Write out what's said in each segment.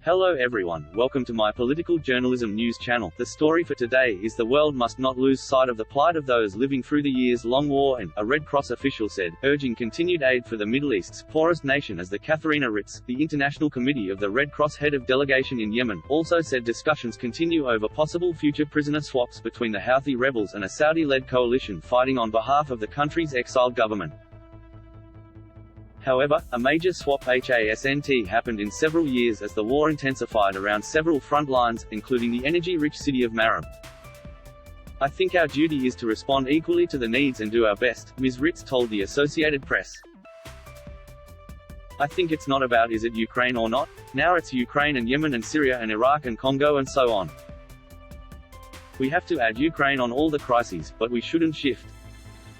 Hello everyone, welcome to my political journalism news channel. The story for today is the world must not lose sight of the plight of those living through the years-long war and, a Red Cross official said, urging continued aid for the Middle East's poorest nation as the Katharina Ritz, the International Committee of the Red Cross head of delegation in Yemen, also said discussions continue over possible future prisoner swaps between the Houthi rebels and a Saudi-led coalition fighting on behalf of the country's exiled government. However, a major swap hasn't happened in several years as the war intensified around several front lines, including the energy-rich city of Marib. I think our duty is to respond equally to the needs and do our best, Ms. Ritz told the Associated Press. I think it's not about is it Ukraine or not? Now it's Ukraine and Yemen and Syria and Iraq and Congo and so on. We have to add Ukraine on all the crises, but we shouldn't shift.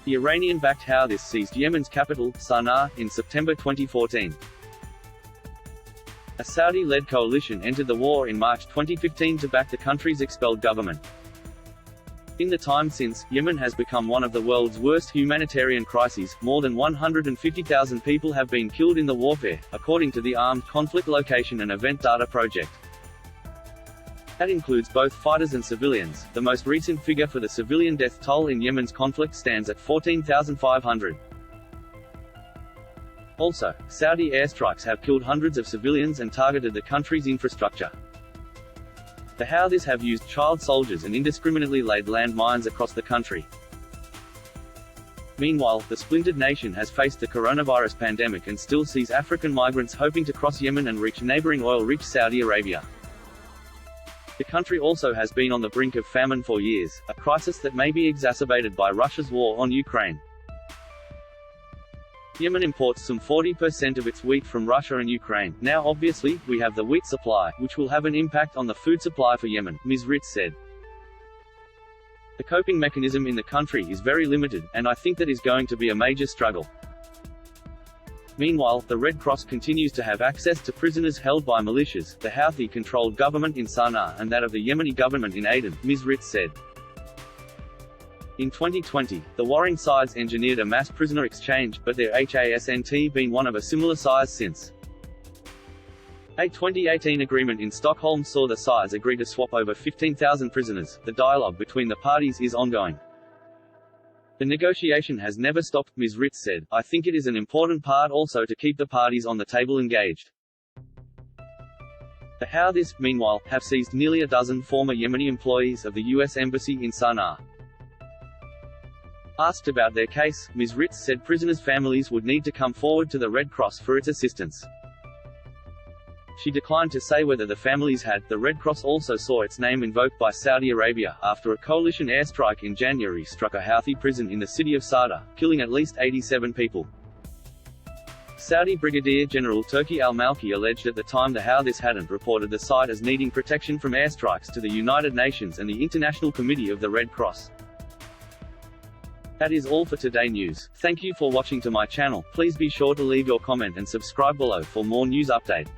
The Iranian-backed Houthis seized Yemen's capital, Sana'a, in September 2014. A Saudi-led coalition entered the war in March 2015 to back the country's expelled government. In the time since, Yemen has become one of the world's worst humanitarian crises. More than 150,000 people have been killed in the warfare, according to the Armed Conflict Location and Event Data Project. That includes both fighters and civilians. The most recent figure for the civilian death toll in Yemen's conflict stands at 14,500. Also, Saudi airstrikes have killed hundreds of civilians and targeted the country's infrastructure. The Houthis have used child soldiers and indiscriminately laid landmines across the country. Meanwhile, the splintered nation has faced the coronavirus pandemic and still sees African migrants hoping to cross Yemen and reach neighboring oil-rich Saudi Arabia. The country also has been on the brink of famine for years, a crisis that may be exacerbated by Russia's war on Ukraine. Yemen imports some 40% of its wheat from Russia and Ukraine. Now obviously, we have the wheat supply, which will have an impact on the food supply for Yemen, Ms. Ritz said. The coping mechanism in the country is very limited, and I think that is going to be a major struggle. Meanwhile, the Red Cross continues to have access to prisoners held by militias, the Houthi-controlled government in Sana'a, and that of the Yemeni government in Aden, Ms. Ritz said. In 2020, the warring sides engineered a mass prisoner exchange, but there hasn't been one of a similar size since. A 2018 agreement in Stockholm saw the sides agree to swap over 15,000 prisoners. The dialogue between the parties is ongoing. The negotiation has never stopped, Ms. Ritz said. I think it is an important part also to keep the parties on the table engaged. The Houthis, meanwhile, have seized nearly a dozen former Yemeni employees of the U.S. Embassy in Sana'a. Asked about their case, Ms. Ritz said prisoners' families would need to come forward to the Red Cross for its assistance. She declined to say whether the families had. The Red Cross also saw its name invoked by Saudi Arabia, after a coalition airstrike in January struck a Houthi prison in the city of Sada, killing at least 87 people. Saudi Brigadier General Turki al-Malki alleged at the time the Houthis hadn't reported the site as needing protection from airstrikes to the United Nations and the International Committee of the Red Cross. That is all for today news. Thank you for watching to my channel. Please be sure to leave your comment and subscribe below for more news update.